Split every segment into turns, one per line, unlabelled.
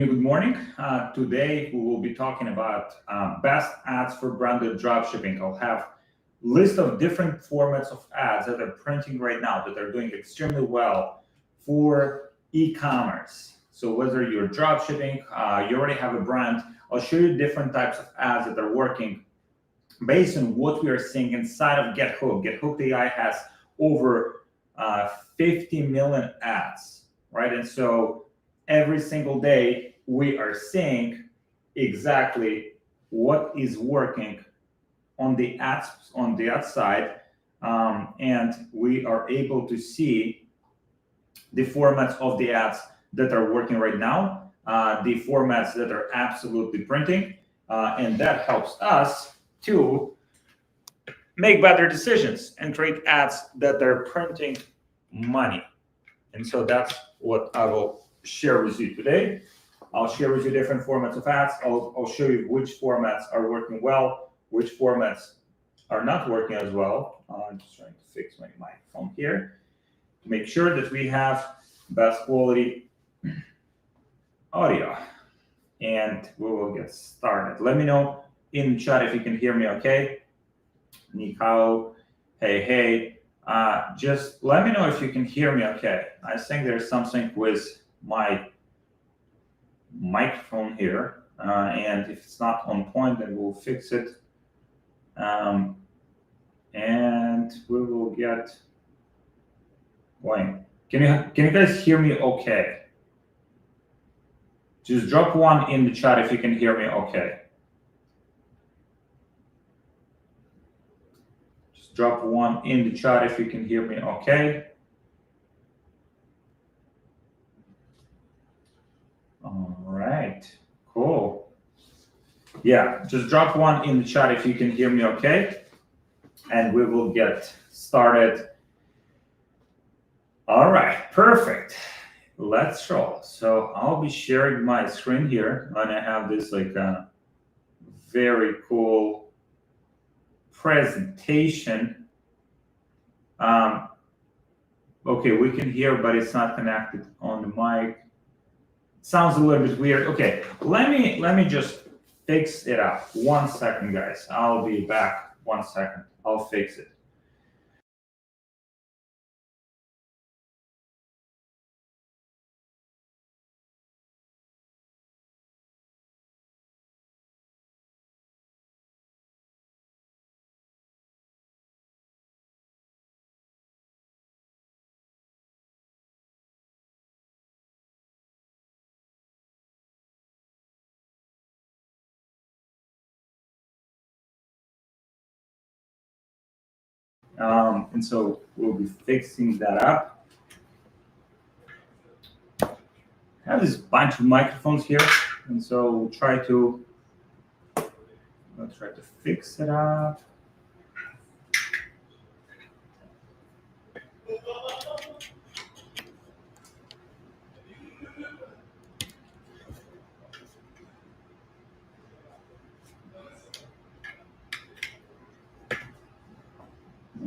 Good morning. Today we will be talking about best ads for branded dropshipping. I'll have list of different formats of ads that are printing right now that are doing extremely well for e-commerce. So whether you're dropshipping, you already have a brand, I'll show you different types of ads that are working based on what we are seeing inside of GetHookd. GetHookd AI has over 50 million ads, right? And so every single day we are seeing exactly what is working on the ad side, and we are able to see the formats of the ads that are working right now, the formats that are absolutely printing, and that helps us to make better decisions and create ads that are printing money. And so that's what I will share with you today. I'll share with you different formats of ads. I'll show you which formats are working well, which formats are not working as well. I'm just trying to fix my microphone here to make sure that we have best quality audio. And we will get started. Let me know in the chat if you can hear me okay. Nikao, hey. Just let me know if you can hear me okay. I think there's something with my microphone here, and if it's not on point, then we'll fix it. And we will get going. Can you guys hear me okay? Just drop one in the chat if you can hear me okay. Just drop one in the chat if you can hear me okay. All right, cool. Yeah, just drop one in the chat if you can hear me okay, and we will get started. All right, perfect. Let's roll. So I'll be sharing my screen here, and I have this like very cool presentation. Okay, we can hear, but it's not connected on the mic. Sounds a little bit weird. Okay, let me just fix it up. 1 second, guys. I'll be back. 1 second. I'll fix it. And so we'll be fixing that up. I have this bunch of microphones here, and so we'll try to fix it up.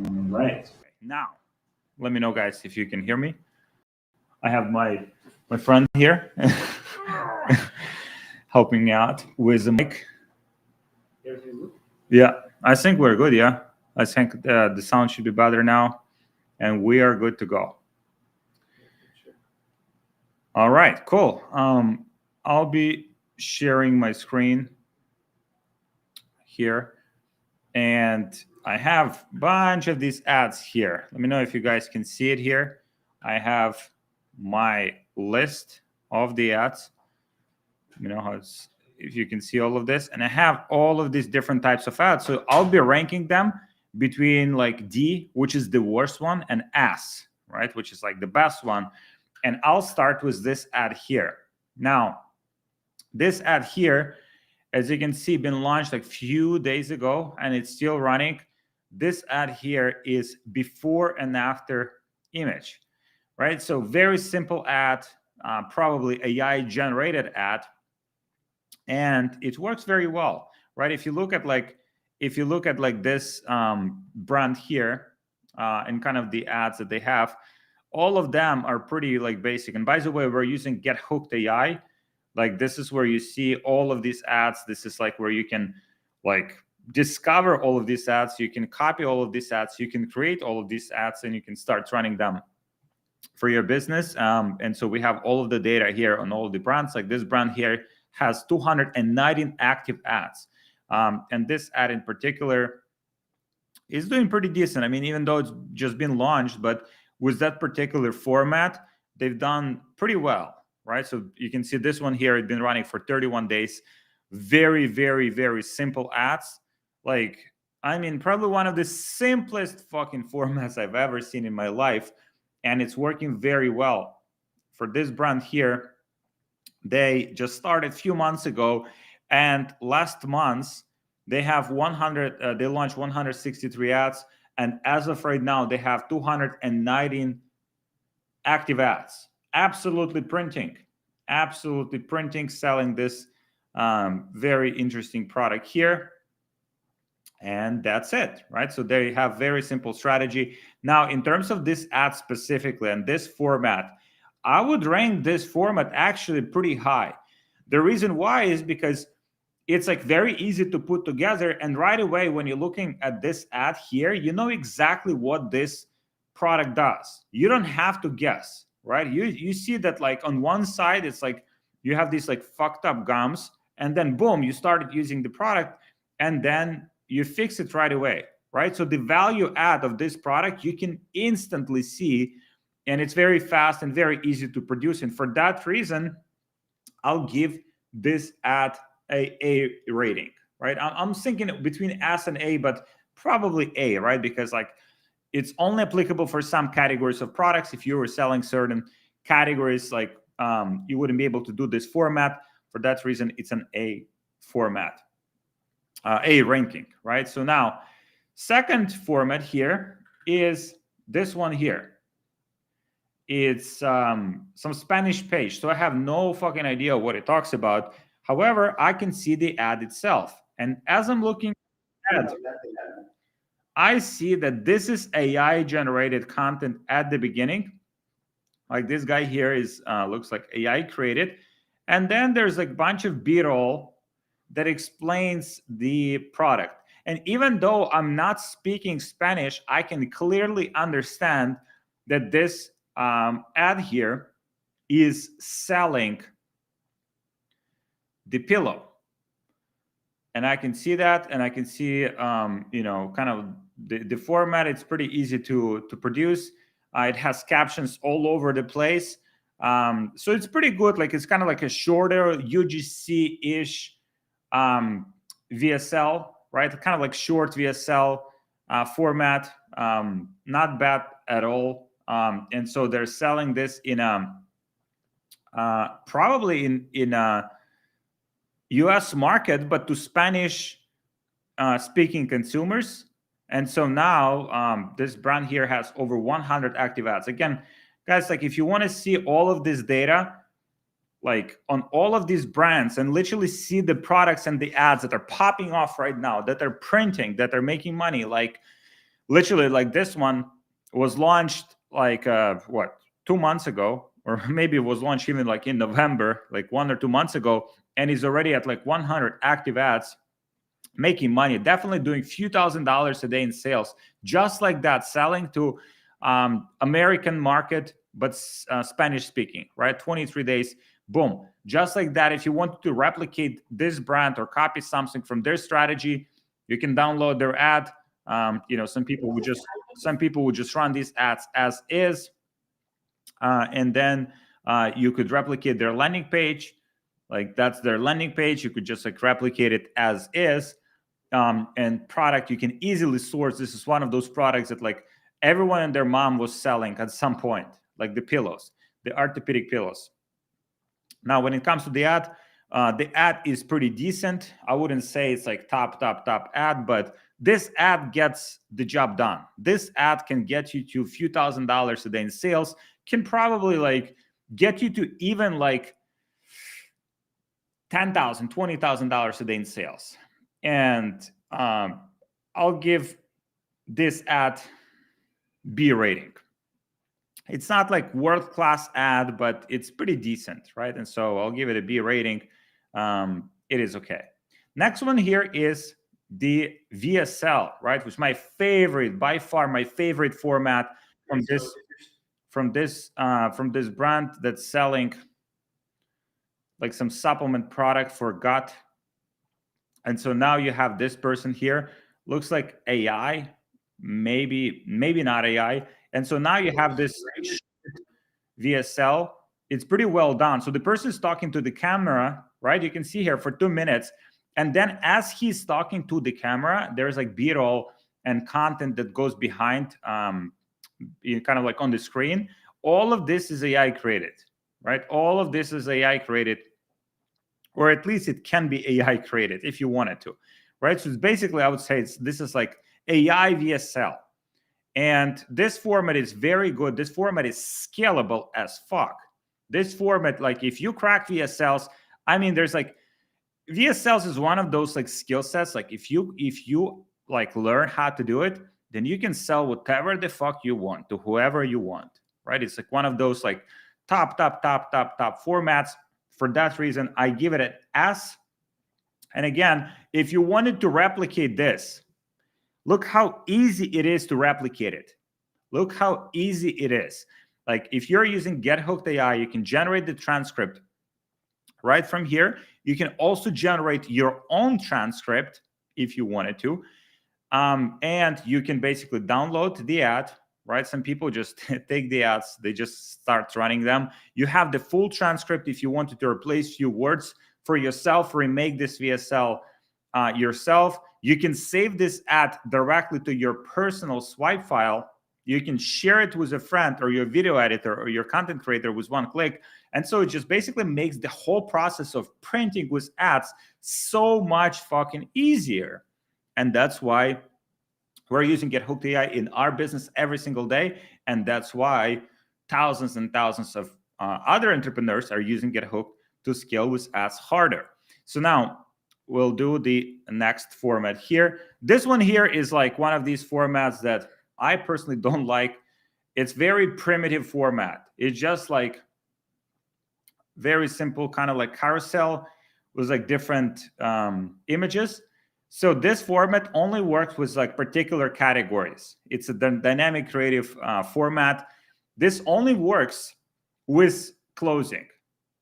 All right. Now, let me know, guys, if you can hear me. I have my friend here helping out with the mic. Yeah, I think we're good. Yeah, I think the sound should be better now, and we are good to go. All right, cool. I'll be sharing my screen here, and I have a bunch of these ads here. Let me know if you guys can see it here. I have my list of the ads. You know how it's, if you can see all of this, and I have all of these different types of ads. So I'll be ranking them between like D, which is the worst one, and S, right, which is like the best one. And I'll start with this ad here. Now, this ad here, as you can see, been launched like a few days ago, and it's still running. This ad here is before and after image, right? So very simple ad, probably AI generated ad, and it works very well, right? If you look at like this brand here, and kind of the ads that they have, all of them are pretty like basic. And by the way, we're using GetHookd AI Like this is where you see all of these ads. This is like where you can like discover all of these ads. You can copy all of these ads. You can create all of these ads, and you can start running them for your business. And so we have all of the data here on all of the brands. Like this brand here has 219 active ads. And this ad in particular is doing pretty decent. I mean, even though it's just been launched, but with that particular format, they've done pretty well, right? So you can see this one here, it's been running for 31 days. Very, very, very simple ads. Like, I mean, probably one of the simplest fucking formats I've ever seen in my life. And it's working very well. For this brand here, they just started a few months ago. And last month, they have 100, they launched 163 ads. And as of right now, they have 219 active ads. Absolutely printing, selling this very interesting product here. And that's it, right? So they have very simple strategy. Now, in terms of this ad specifically and this format, I would rank this format actually pretty high. The reason why is because it's like very easy to put together, and right away when you're looking at this ad here, you know exactly what this product does. You don't have to guess, right? You see that like on one side it's like you have these like fucked up gums, and then boom, you started using the product, and then you fix it right away, right? So the value add of this product you can instantly see, and it's very fast and very easy to produce. And for that reason, I'll give this ad a rating, right? I'm thinking between S and A, but probably A, right? Because like it's only applicable for some categories of products. If you were selling certain categories, like you wouldn't be able to do this format. For that reason, it's an A format, A ranking, right? So now, second format here is this one here. It's some Spanish page. So I have no fucking idea what it talks about. However, I can see the ad itself. And as I'm looking at it, I see that this is AI generated content at the beginning. Like this guy here is looks like AI created. And then there's like a bunch of B-roll that explains the product. And even though I'm not speaking Spanish, I can clearly understand that this ad here is selling the pillow. And I can see that, and I can see, kind of the format. It's pretty easy to produce. It has captions all over the place. So it's pretty good. Like it's kind of like a shorter UGC-ish VSL, right? Kind of like short VSL format. Not bad at all. And so they're selling this in probably in a US market, but to Spanish speaking consumers. And so now this brand here has over 100 active ads. Again, guys, like if you want to see all of this data, like on all of these brands, and literally see the products and the ads that are popping off right now, that are printing, that are making money, like literally like this one was launched like 2 months ago, or maybe it was launched even like in November, like 1 or 2 months ago, and is already at like 100 active ads, making money, definitely doing a few $1,000s a day in sales, just like that, selling to American market, but Spanish speaking, right? 23 days, boom. Just like that, if you want to replicate this brand or copy something from their strategy, you can download their ad. Some people would just run these ads as is, and then you could replicate their landing page. Like that's their landing page. You could just like replicate it as is. And product, you can easily source. This is one of those products that like everyone and their mom was selling at some point, like the pillows, the orthopedic pillows. Now, when it comes to the ad is pretty decent. I wouldn't say it's like top ad, but this ad gets the job done. This ad can get you to a few $1,000s a day in sales, can probably like get you to even like $10,000, $20,000 a day in sales. And I'll give this ad B rating. It's not like world-class ad, but it's pretty decent, right? And so I'll give it a B rating. It is okay. Next one here is the VSL, right? Which is my favorite, by far my favorite format from this brand that's selling like some supplement product for gut. And so now you have this person here, looks like AI, maybe not AI. And so now you have this VSL. It's pretty well done. So the person is talking to the camera, right? You can see here for 2 minutes. And then as he's talking to the camera, there's like B-roll and content that goes behind, kind of like on the screen. All of this is AI created, right? All of this is AI created, or at least it can be AI created if you wanted to, right? So it's basically, I would say this is like AI VSL. And this format is very good. This format is scalable as fuck. This format, like if you crack VSLs, I mean, there's like VSLs is one of those like skill sets. Like if you like learn how to do it, then you can sell whatever the fuck you want to whoever you want, right? It's like one of those like top formats. For that reason, I give it an S. And again, if you wanted to replicate this, look how easy it is to replicate it. Look how easy it is. Like if you're using gethookd.ai, you can generate the transcript right from here. You can also generate your own transcript if you wanted to. And you can basically download the ad, right? Some people just take the ads, they just start running them. You have the full transcript if you wanted to replace few words for yourself, remake this VSL yourself. You can save this ad directly to your personal swipe file. You can share it with a friend or your video editor or your content creator with one click. And so it just basically makes the whole process of printing with ads so much fucking easier. And that's why we're using gethookd.ai in our business every single day. And that's why thousands and thousands of other entrepreneurs are using GetHooked to scale with ads harder. So now we'll do the next format here. This one here is like one of these formats that I personally don't like. It's very primitive format. It's just like very simple, kind of like carousel with like different images. So this format only works with like particular categories. It's a dynamic creative format. This only works with closing.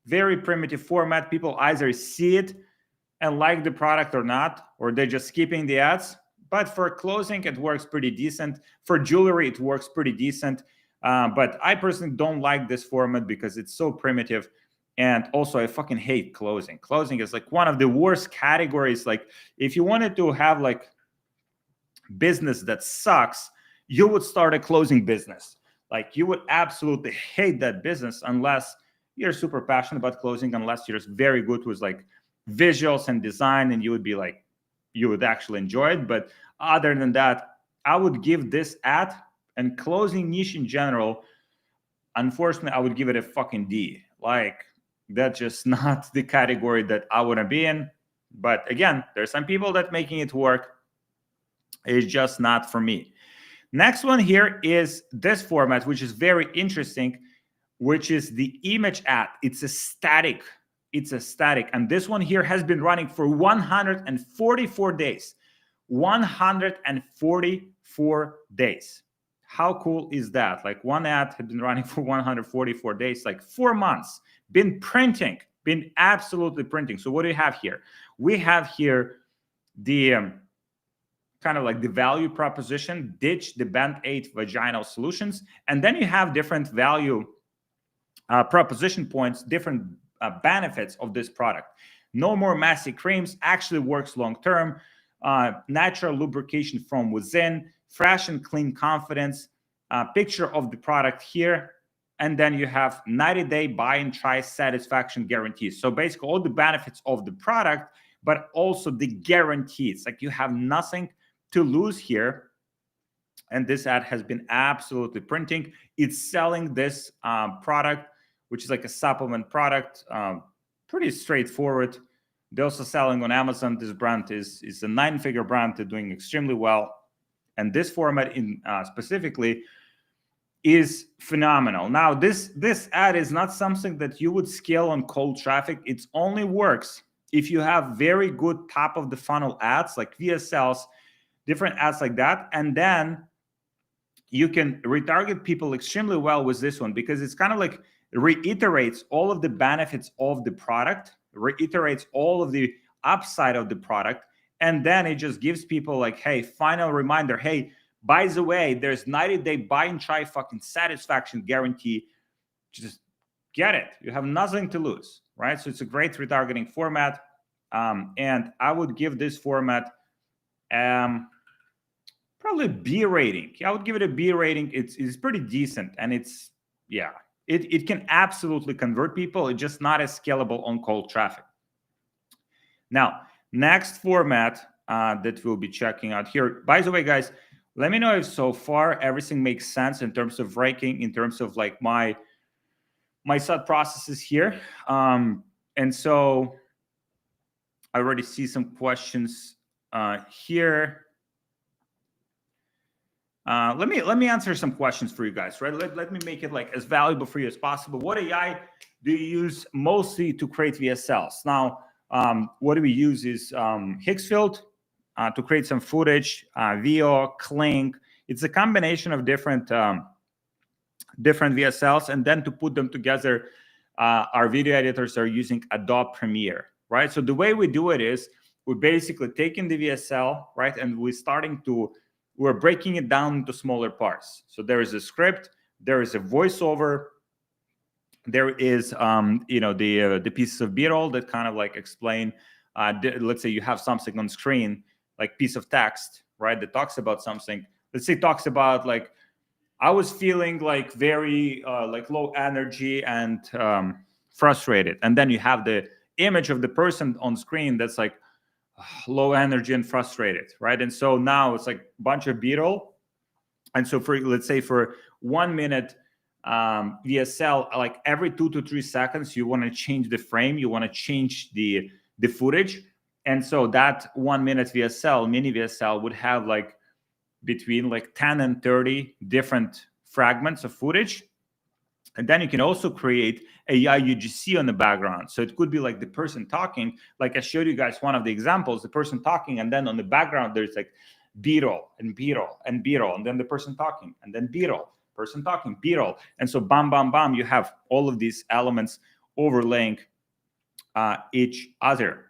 Very primitive format. People either see it and like the product or not, or they're just skipping the ads. But for closing, it works pretty decent. For jewelry, it works pretty decent. But I personally don't like this format because it's so primitive. And also, I fucking hate closing. Closing is like one of the worst categories. Like, if you wanted to have like business that sucks, you would start a closing business. Like, you would absolutely hate that business unless you're super passionate about closing, unless you're very good with like visuals and design, and you would be like, you would actually enjoy it. But other than that, I would give this ad and closing niche in general, unfortunately, I would give it a fucking D. Like, that's just not the category that I want to be in. But again, there's some people that making it work. It's just not for me. Next one here is this format, which is very interesting, which is the image ad. It's a static. And this one here has been running for 144 days. 144 days. How cool is that? Like, one ad had been running for 144 days, like 4 months, been absolutely printing. So what do you have here? We have here the kind of like the value proposition, ditch the band-aid vaginal solutions. And then you have different value proposition points, different benefits of this product. No more messy creams, actually works long-term, natural lubrication from within, fresh and clean confidence, picture of the product here, and then you have 90-day buy and try satisfaction guarantees. So basically all the benefits of the product, but also the guarantees. Like, you have nothing to lose here. And this ad has been absolutely printing. It's selling this product, which is like a supplement product, pretty straightforward. They're also selling on Amazon. This brand is a 9-figure brand. They're doing extremely well. And this format in specifically is phenomenal. Now, this ad is not something that you would scale on cold traffic. It only works if you have very good top of the funnel ads like VSLs, different ads like that, and then you can retarget people extremely well with this one, because it's kind of like reiterates all of the benefits of the product, reiterates all of the upside of the product, and then it just gives people like, hey, final reminder, hey, by the way, there's 90-day buy and try fucking satisfaction guarantee. Just get it. You have nothing to lose, right? So it's a great retargeting format. And I would give this format probably a B rating. I would give it a B rating. It's pretty decent. And it's, yeah, it can absolutely convert people. It's just not as scalable on cold traffic. Now, next format that we'll be checking out here. By the way, guys, let me know if so far everything makes sense in terms of ranking, in terms of like my thought processes here. And so I already see some questions here. Let me answer some questions for you guys, right? Let me make it like as valuable for you as possible. What AI do you use mostly to create VSLs? Now, what do we use is Higgsfield to create some footage, VO, Clink. It's a combination of different VSLs, and then to put them together, our video editors are using Adobe Premiere, right? So the way we do it is we're basically taking the VSL, right, and we're breaking it down into smaller parts. So there is a script, there is a voiceover, there is the pieces of B-roll that kind of like explain. Let's say you have something on screen, like piece of text, right, that talks about something. Let's say talks about like, I was feeling like very like low energy and frustrated, and then you have the image of the person on screen that's like low energy and frustrated, right? And so now it's like a bunch of B-roll. And so for, let's say for 1 minute VSL, like every 2 to 3 seconds, you want to change the frame, you want to change the footage. And so that 1 minute VSL, mini VSL, would have like between like 10 and 30 different fragments of footage. And then you can also create AI UGC on the background. So it could be like the person talking, like I showed you guys one of the examples, the person talking, and then on the background, there's like B-roll and B-roll and B-roll, and then the person talking, and then B-roll, person talking, B-roll. And so bam, bam, bam, you have all of these elements overlaying each other.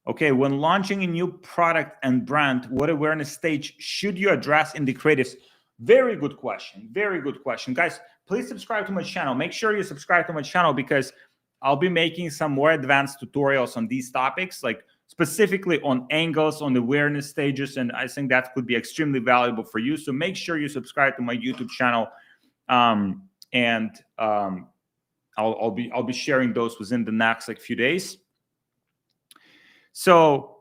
Okay, when launching a new product and brand, what awareness stage should you address in the creatives? Very good question. Very good question. Guys, please subscribe to my channel. Make sure you subscribe to my channel, because I'll be making some more advanced tutorials on these topics, like specifically on angles, on awareness stages, and I think that could be extremely valuable for you. So make sure you subscribe to my YouTube channel, and I'll be sharing those within the next like few days. So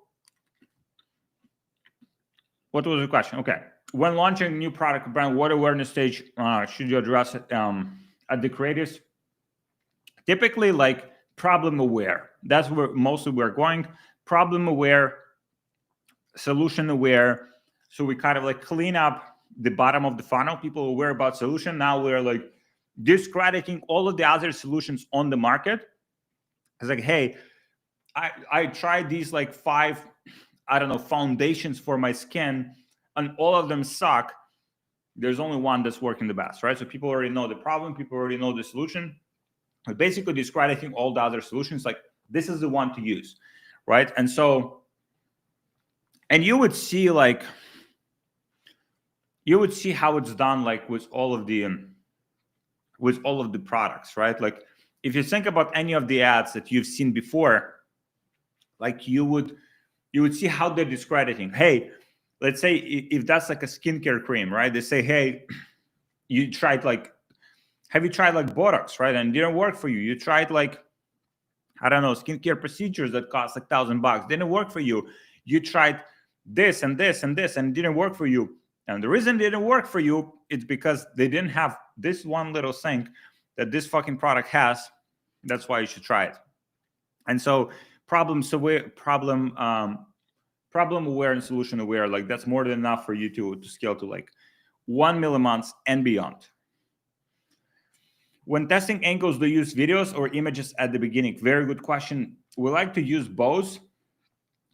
what was the question? Okay. When launching a new product brand, what awareness stage should you address at the creatives? Typically, like problem aware. That's where mostly we're going. Problem aware, solution aware. So we kind of like clean up the bottom of the funnel. People are aware about solution. Now we're like discrediting all of the other solutions on the market. It's like, hey, I tried these like 5, I don't know, foundations for my skin, and all of them suck. There's only one that's working the best, right? So people already know the problem. People already know the solution. We're basically discrediting all the other solutions. Like, this is the one to use, right? And so, and you would see how it's done, like with all of the products, right? Like if you think about any of the ads that you've seen before, like you would see how they're discrediting. Hey, let's say if that's like a skincare cream, right? They say, hey, have you tried like Botox, right? And it didn't work for you. You tried like, I don't know, skincare procedures that cost like $1,000, didn't work for you. You tried this and this and this, and it didn't work for you. And the reason it didn't work for you, it's because they didn't have this one little thing that this fucking product has. That's why you should try it. And so problem aware and solution aware, like that's more than enough for you to scale to like 1 million months and beyond. When testing angles, do you use videos or images at the beginning? Very good question. We like to use both.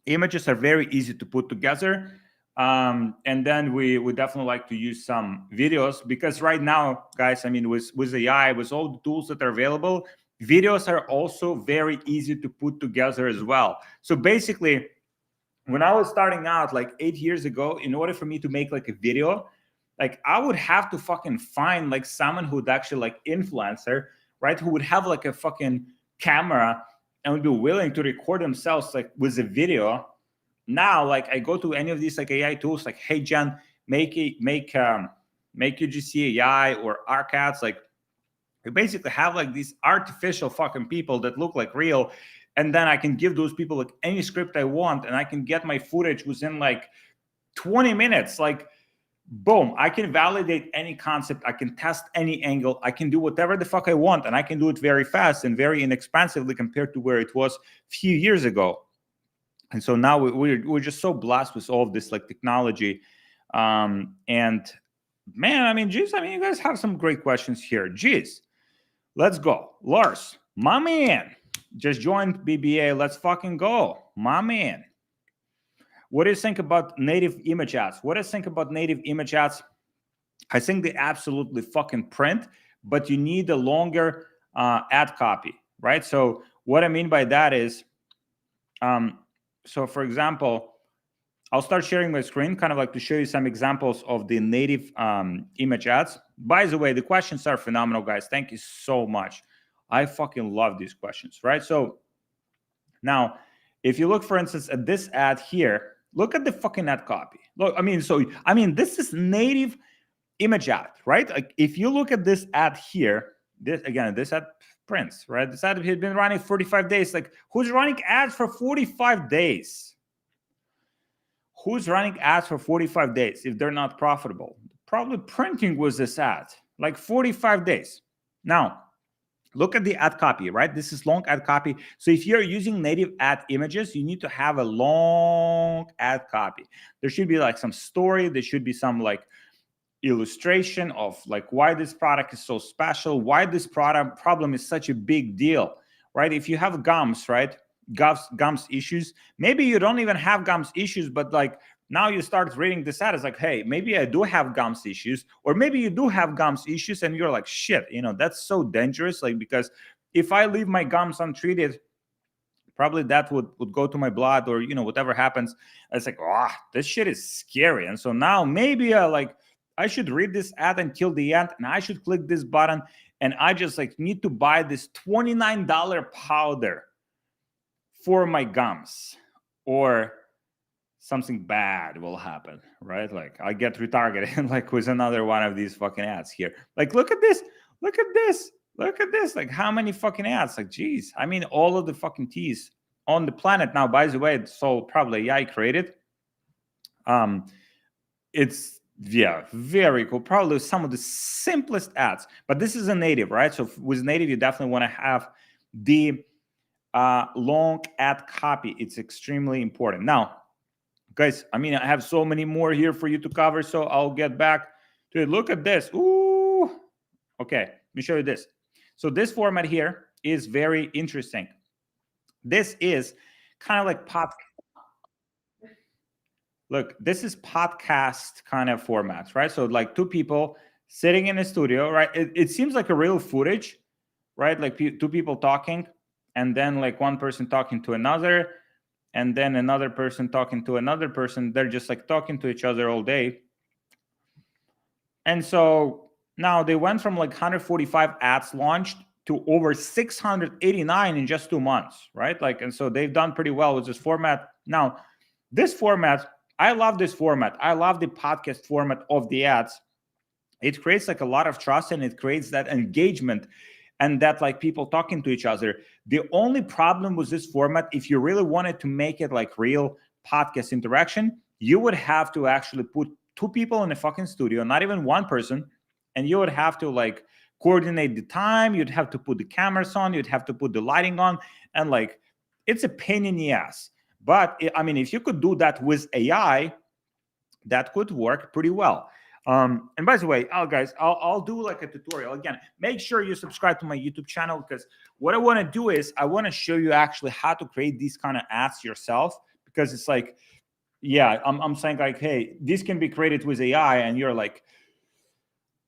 Images are very easy to put together. And then we definitely like to use some videos, because right now, guys, I mean, with AI, with all the tools that are available, videos are also very easy to put together as well. So basically, when I was starting out like 8 years ago, in order for me to make like a video, like I would have to fucking find like someone who would actually like influencer, right? Who would have like a fucking camera and would be willing to record themselves like with a video. Now, like I go to any of these like AI tools, like, hey Jen, make UGC AI or ArcAds. Like you basically have like these artificial fucking people that look like real, and then I can give those people like any script I want, and I can get my footage within like 20 minutes. Like boom, I can validate any concept, I can test any angle, I can do whatever the fuck I want, and I can do it very fast and very inexpensively compared to where it was a few years ago. And so now we're just so blessed with all of this like technology. And man, I mean, geez, I mean, you guys have some great questions here. Geez, let's go. Lars, my man, just joined BBA. Let's fucking go, my man. What do you think about native image ads? What do you think about native image ads? I think they absolutely fucking print, but you need a longer ad copy, right? So what I mean by that is, so for example, I'll start sharing my screen kind of like to show you some examples of the native image ads. By the way, the questions are phenomenal, guys. Thank you so much. I fucking love these questions, right? So now, if you look, for instance, at this ad here, look at the fucking ad copy. Look, I mean, this is native image ad, right? Like if you look at this ad here, this ad prints, right? This ad has been running 45 days. Like who's running ads for 45 days? Who's running ads for 45 days if they're not profitable? Probably printing was this ad, like 45 days. Now, look at the ad copy, right? This is long ad copy. So if you're using native ad images, you need to have a long ad copy. There should be like some story. There should be some like illustration of like why this product is so special, why this product problem is such a big deal, right? If you have gums, right? Gums issues, maybe you don't even have gums issues, but like now you start reading this ad, it's like, hey, maybe I do have gums issues, or maybe you do have gums issues and you're like, shit, that's so dangerous. Like, because if I leave my gums untreated, probably that would go to my blood, or whatever happens. It's like, this shit is scary. And so now maybe I should read this ad until the end, and I should click this button, and I just like need to buy this $29 powder for my gums, or something bad will happen, right? Like I get retargeted like with another one of these fucking ads here. Like, look at this, look at this, look at this. Like how many fucking ads? Like, geez, I mean, all of the fucking teas on the planet now, by the way, it's all probably AI created. It's very cool. Probably some of the simplest ads, but this is a native, right? So with native, you definitely want to have the long ad copy. It's extremely important. Now, guys, I mean, I have so many more here for you to cover, so I'll get back to it. Look at this. Ooh. Okay, let me show you this. So this format here is very interesting. This is kind of like podcast. Look, this is podcast kind of formats, right? So like two people sitting in a studio, right? It seems like a real footage, right? Like two people talking, and then like one person talking to another, and then another person talking to another person. They're just like talking to each other all day. And so now they went from like 145 ads launched to over 689 in just 2 months, right? Like, and so they've done pretty well with this format. Now, this format, I love this format. I love the podcast format of the ads. It creates like a lot of trust, and it creates that engagement and that like people talking to each other. The only problem with this format, if you really wanted to make it like real podcast interaction, you would have to actually put two people in a fucking studio, not even one person, and you would have to like coordinate the time. You'd have to put the cameras on, you'd have to put the lighting on, and like it's a pain in the ass. But I mean, if you could do that with AI, that could work pretty well. And by the way, guys, I'll do like a tutorial again. Make sure you subscribe to my YouTube channel, because what I want to do is I want to show you actually how to create these kind of ads yourself. Because it's like, yeah, I'm saying like, hey, this can be created with AI, and you're like,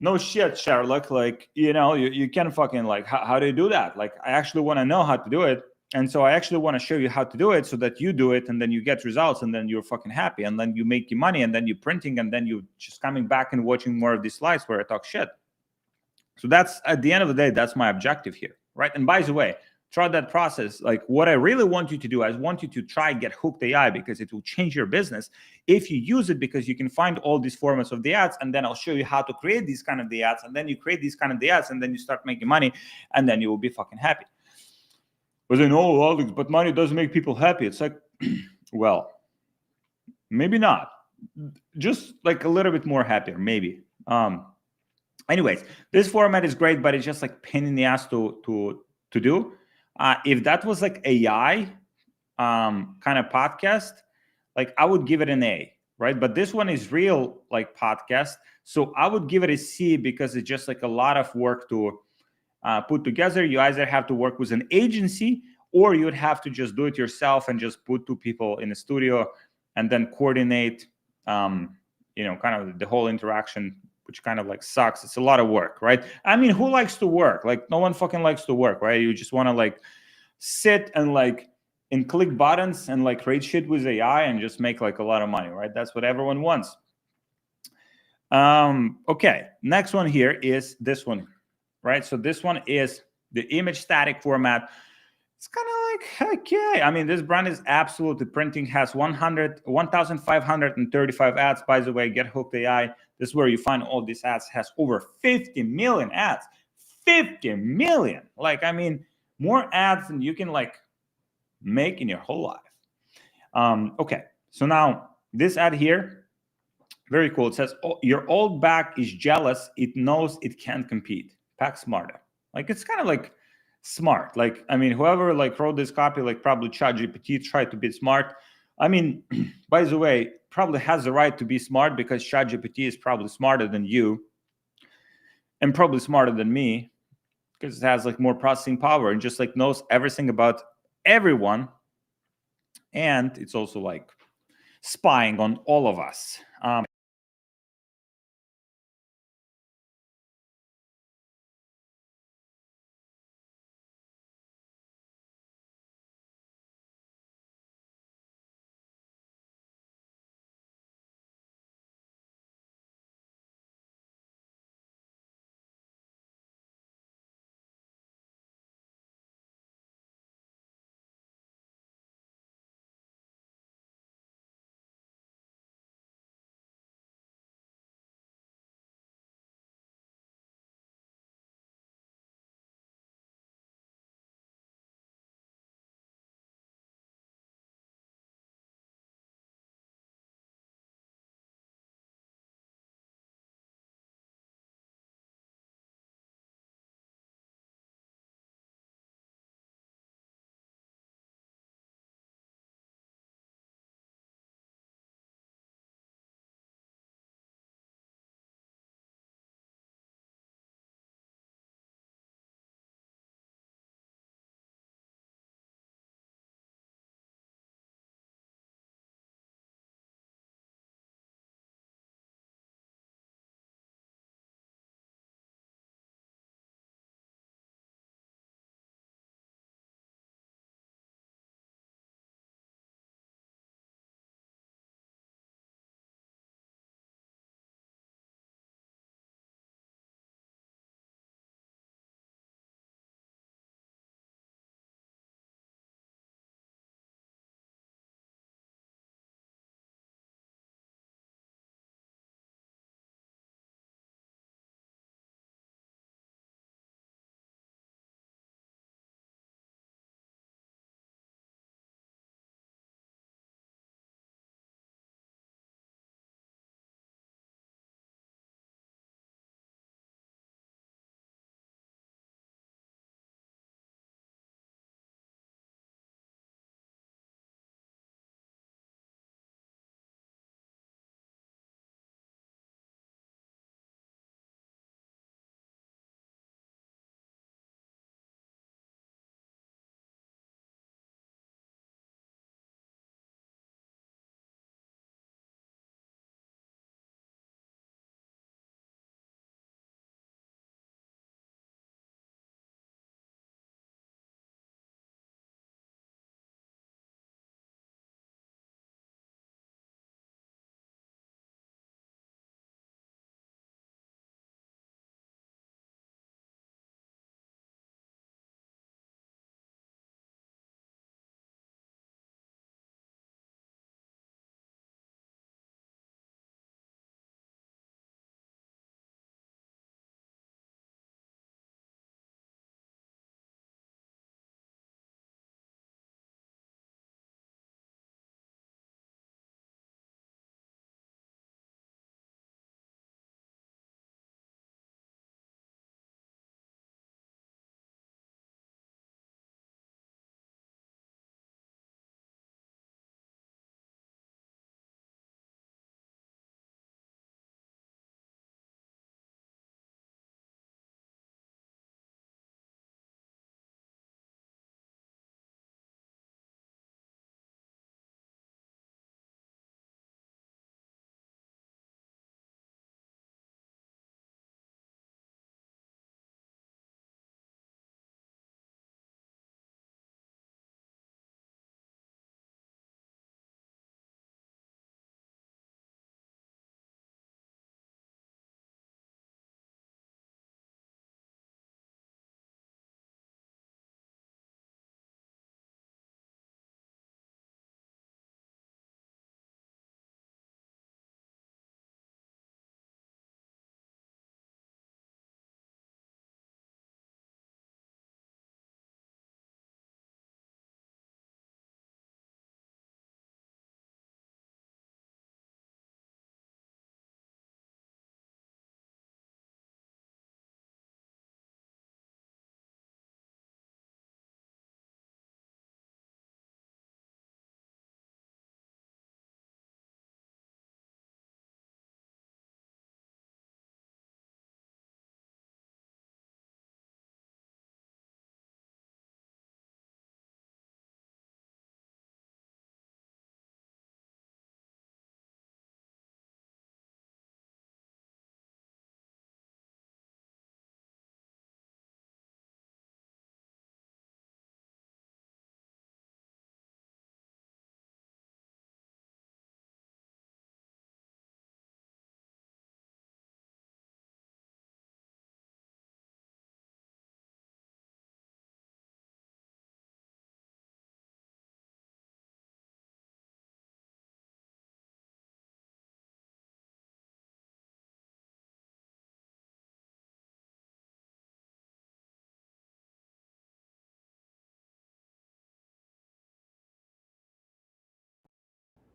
no shit, Sherlock. Like, you can fucking like, how do you do that? Like, I actually want to know how to do it. And so I actually want to show you how to do it so that you do it, and then you get results, and then you're fucking happy, and then you make your money, and then you're printing, and then you just coming back and watching more of these slides where I talk shit. So that's, at the end of the day, that's my objective here, right? And by the way, throughout that process, like, what I really want you to do, I want you to try Get Hooked AI, because it will change your business if you use it, because you can find all these formats of the ads, and then I'll show you how to create these kind of the ads, and then you create these kind of the ads, and then you start making money, and then you will be fucking happy. But then, oh, Alex, but money doesn't make people happy. It's like, well, maybe not. Just like a little bit more happier, maybe. Anyways, this format is great, but it's just like pain in the ass to do. If that was like AI kind of podcast, like, I would give it an A, right? But this one is real like podcast, so I would give it a C, because it's just like a lot of work to put together. You either have to work with an agency, or you'd have to just do it yourself and just put two people in a studio and then coordinate, kind of the whole interaction, which kind of like sucks. It's a lot of work, right? I mean, who likes to work? Like, no one fucking likes to work, right? You just want to like sit and click buttons and like create shit with AI and just make like a lot of money, right? That's what everyone wants. Okay, next one here is this one, right? So this one is the image static format. It's kind of like, okay, I mean, this brand is absolutely printing, has 1,535 ads. By the way, Get Hooked AI, this is where you find all these ads, has over 50 million ads. 50 million. Like, I mean, more ads than you can like make in your whole life. Okay, so now this ad here, very cool. It says, oh, your old back is jealous. It knows it can't compete. Pack smarter. Like, it's kind of like smart. Like, I mean, whoever like wrote this copy, like probably ChatGPT tried to be smart. I mean, by the way, probably has the right to be smart, because ChatGPT is probably smarter than you, and probably smarter than me, because it has like more processing power and just like knows everything about everyone. And it's also like spying on all of us.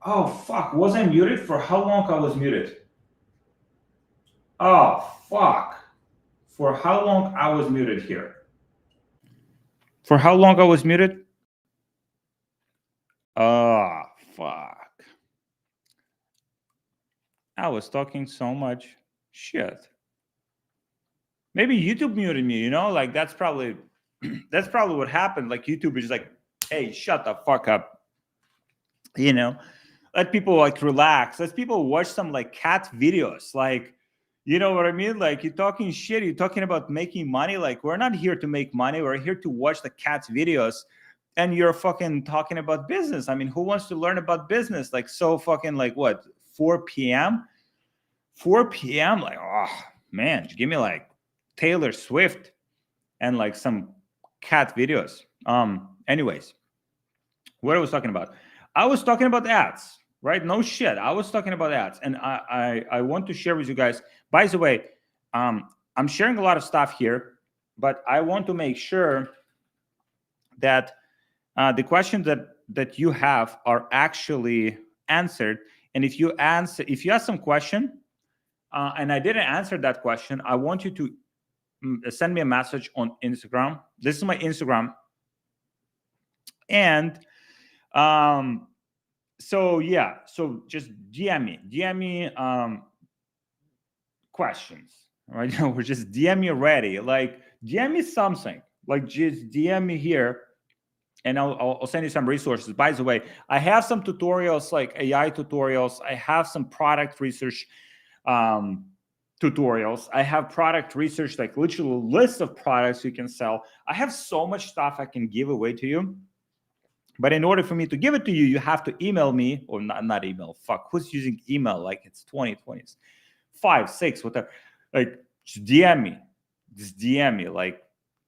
Oh, fuck. Was I muted? For how long I was muted? Oh, fuck. For how long I was muted here? For how long I was muted? Oh, fuck. I was talking so much shit. Maybe YouTube muted me, like that's probably what happened. Like YouTube is like, hey, shut the fuck up. Let people like relax. Let people watch some like cat videos. Like, you know what I mean? Like you're talking shit, you're talking about making money. Like, we're not here to make money, we're here to watch the cat's videos. And you're fucking talking about business. I mean, who wants to learn about business? Like, so fucking like what, 4 p.m? 4 p.m. Like, oh man, give me like Taylor Swift and like some cat videos. Anyways, what I was talking about. I was talking about ads, right? No shit. I was talking about ads. And I want to share with you guys. By the way, I'm sharing a lot of stuff here, but I want to make sure that the questions that you have are actually answered. And if you ask some question, and I didn't answer that question, I want you to send me a message on Instagram. This is my Instagram. And so yeah, so just DM me questions, right? Or just DM me already. Like DM me something. Like just DM me here, and I'll send you some resources. By the way, I have some tutorials, like AI tutorials. I have some product research tutorials. I have product research, like literally a list of products you can sell. I have so much stuff I can give away to you. But in order for me to give it to you, you have to email me, or not email. Fuck, who's using email like it's 2020s? 5, 6, whatever. Like, just DM me. Just DM me. Like,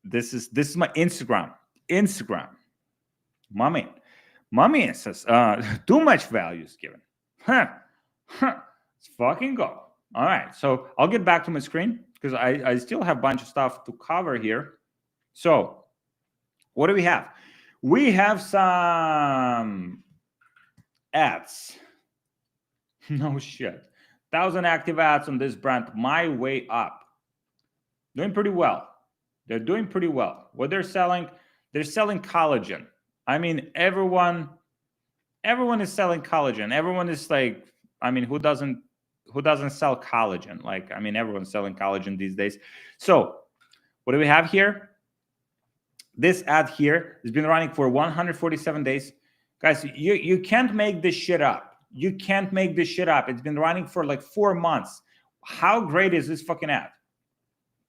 this is my Instagram. Mommy says, too much value is given. Let's fucking go. All right. So I'll get back to my screen because I still have a bunch of stuff to cover here. So what do we have? We have some ads. No shit. 1,000 active ads on this brand. My way up. Doing pretty well. They're doing pretty well. What they're selling collagen. I mean, everyone is selling collagen. Everyone is like, I mean, who doesn't sell collagen? Like, I mean, everyone's selling collagen these days. So what do we have here? This ad here has been running for 147 days. Guys, you can't make this shit up. You can't make this shit up. It's been running for like 4 months. How great is this fucking ad?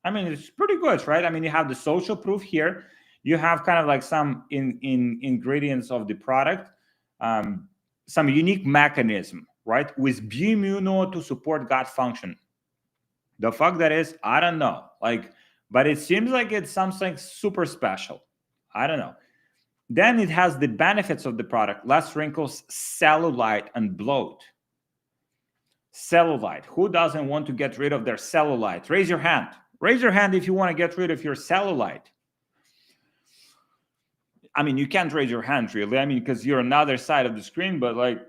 I mean, it's pretty good, right? I mean, you have the social proof here. You have kind of like some ingredients of the product, some unique mechanism, right? With Bimmuno to support gut function. The fuck that is, I don't know. Like, but it seems like it's something super special. I don't know. Then it has the benefits of the product: less wrinkles, cellulite, and bloat. Cellulite. Who doesn't want to get rid of their cellulite? Raise your hand. Raise your hand if you want to get rid of your cellulite. I mean, you can't raise your hand really. I mean, because you're on the other side of the screen, but like,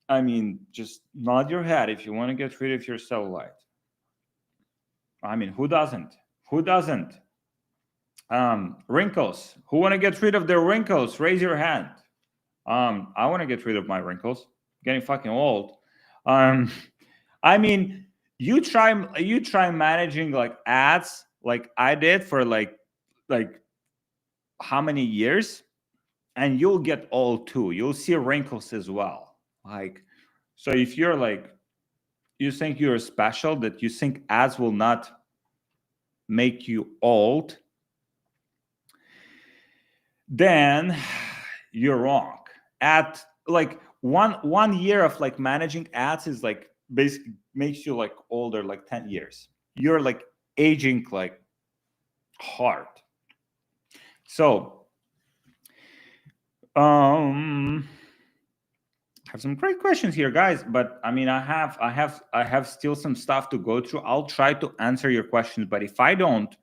I mean, just nod your head if you want to get rid of your cellulite. I mean, who doesn't? Who doesn't? Wrinkles. Who want to get rid of their wrinkles? Raise your hand. I want to get rid of my wrinkles. Getting fucking old. I mean, you try managing like ads like I did for like how many years, and you'll get old too. You'll see wrinkles as well. Like, so if you're like, you think you're special, that you think ads will not make you old, then you're wrong. At like one year of like managing ads is like basically makes you like older like 10 years. You're like aging like hard. So have some great questions here, guys, but I mean, I have still some stuff to go through. I'll try to answer your questions, but if I don't,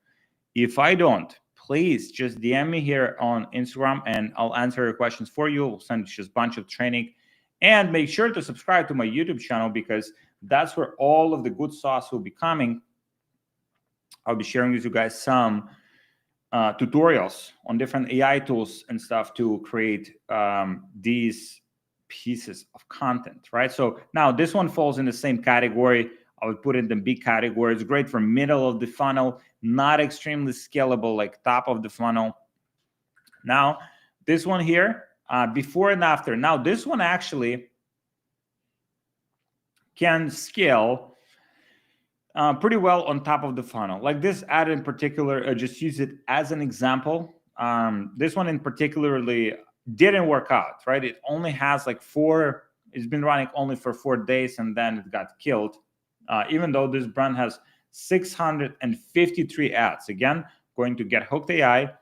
please just DM me here on Instagram and I'll answer your questions for you. We'll send just a bunch of training And make sure to subscribe to my YouTube channel, because that's where all of the good sauce will be coming. I'll be sharing with you guys some tutorials on different AI tools and stuff to create these pieces of content, right? So now this one falls in the same category. I would put it in the big category. It's great for middle of the funnel, not extremely scalable like top of the funnel. Now, this one here, before and after. Now, this one actually can scale pretty well on top of the funnel. Like this ad in particular, just use it as an example. This one in particularly didn't work out, right? It only has like it's been running only for 4 days, and then it got killed. Even though this brand has 653 ads. Again, going to gethookd AI,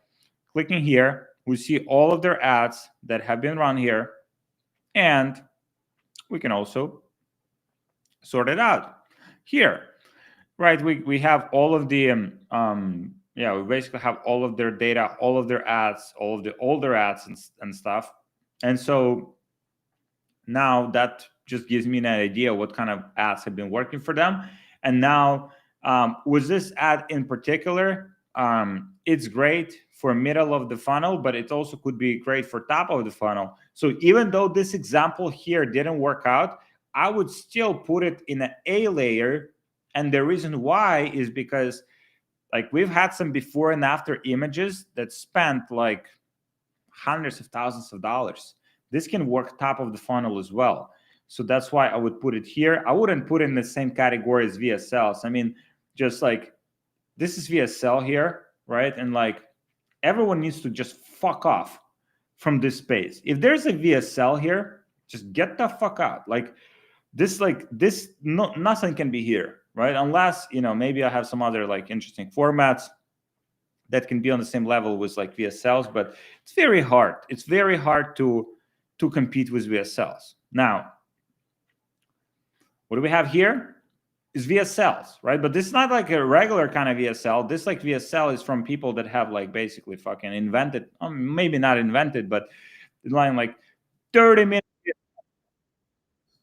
clicking here, we see all of their ads that have been run here, and we can also sort it out here. Right, we have all of the we basically have all of their data, all of their ads, all of the older ads and stuff. And so now that just gives me an idea what kind of ads have been working for them. And now with this ad in particular, it's great for middle of the funnel, but it also could be great for top of the funnel. So even though this example here didn't work out, I would still put it in an A layer. And the reason why is because like we've had some before and after images that spent like hundreds of thousands of dollars. This can work top of the funnel as well. So that's why I would put it here. I wouldn't put it in the same category as VSLs. I mean, just like this is VSL here, right? And like everyone needs to just fuck off from this space. If there's a VSL here, just get the fuck out. Like this, nothing can be here, right? Unless, maybe I have some other like interesting formats that can be on the same level with like VSLs, but it's very hard. It's very hard to compete with VSLs. Now, what do we have here? Is VSLs, right? But this is not like a regular kind of VSL. This like VSL is from people that have like basically fucking invented, maybe not invented, but line like 30 minutes.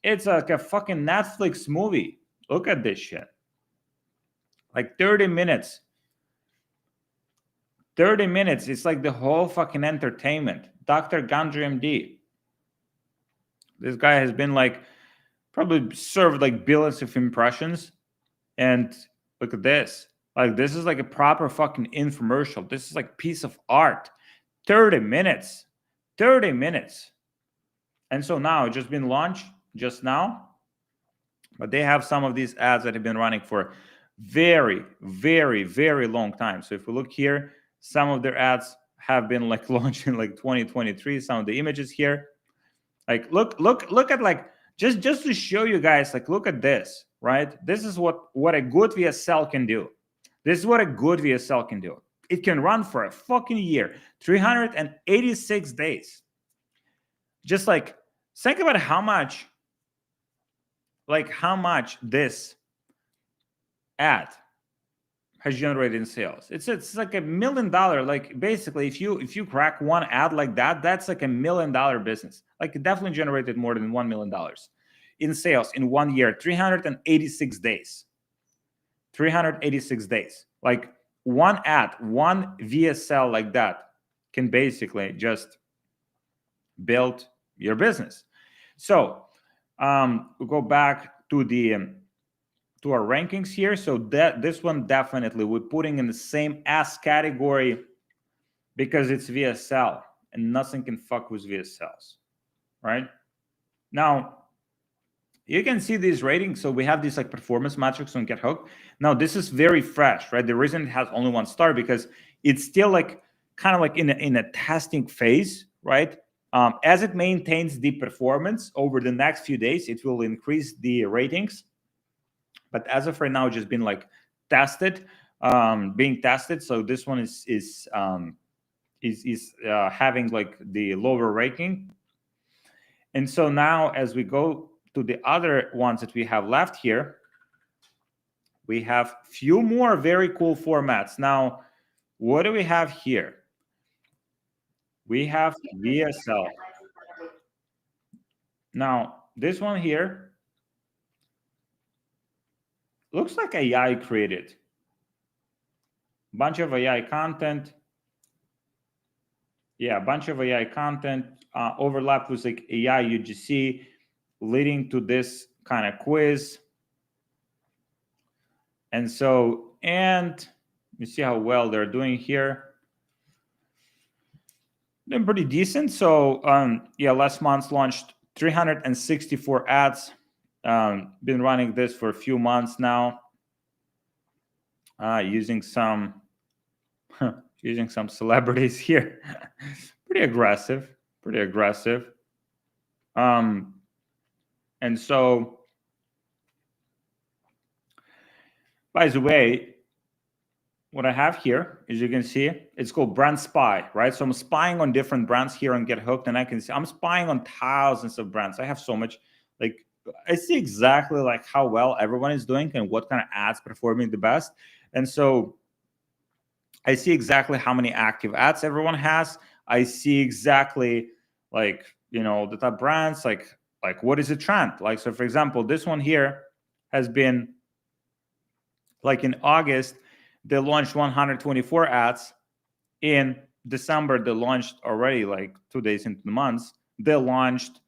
It's like a fucking Netflix movie. Look at this shit. Like 30 minutes. 30 minutes. It's like the whole fucking entertainment. Dr. Gandhi MD. This guy has been like probably served like billions of impressions. And look at this. Like this is like a proper fucking infomercial. This is like piece of art. 30 minutes. 30 minutes. And so now it's just been launched just now. But they have some of these ads that have been running for very, very, very long time. So if we look here, some of their ads have been like launched in like 2023. Some of the images here, like look at like just to show you guys, like look at this, right? This is what a good VSL can do. This is what a good VSL can do. It can run for a fucking year, 386 days. Just like think about how much this ad has generated in sales. It's like $1 million. Like basically, if you crack one ad like that, that's like $1 million business. Like it definitely generated more than $1 million in sales in 1 year, 386 days. 386 days. Like one ad, one VSL like that can basically just build your business. So we'll go back to to our rankings here. So that this one definitely we're putting in the same S category because it's VSL and nothing can fuck with VSLs, right? Now you can see these ratings. So we have these like performance metrics on GetHookd. Now this is very fresh, right? The reason it has only 1 star because it's still like kind of like in a testing phase, right? As it maintains the performance over the next few days, it will increase the ratings. But as of right now, it's just been like tested, being tested. So this one is having like the lower ranking. And so now as we go to the other ones that we have left here, we have few more very cool formats. Now, what do we have here? We have VSL. Now, this one here looks like AI created. Bunch of AI content. Yeah, a bunch of AI content overlapped with like AI UGC, leading to this kind of quiz. And so, and you see how well they're doing here. They're pretty decent. So, yeah, last month launched 364 ads. Been running this for a few months now, using some using some celebrities here. Pretty aggressive. Pretty aggressive. And so, by the way, what I have here, as you can see, it's called Brand Spy, right? So I'm spying on different brands here on Get Hooked, and I can see I'm spying on thousands of brands. I have so much, like, I see exactly like how well everyone is doing and what kind of ads performing the best. And so I see exactly how many active ads everyone has. I see exactly like, the top brands, like what is the trend? Like, so for example, this one here has been like in August, they launched 124 ads. In December, they launched already like 2 days into the months, they launched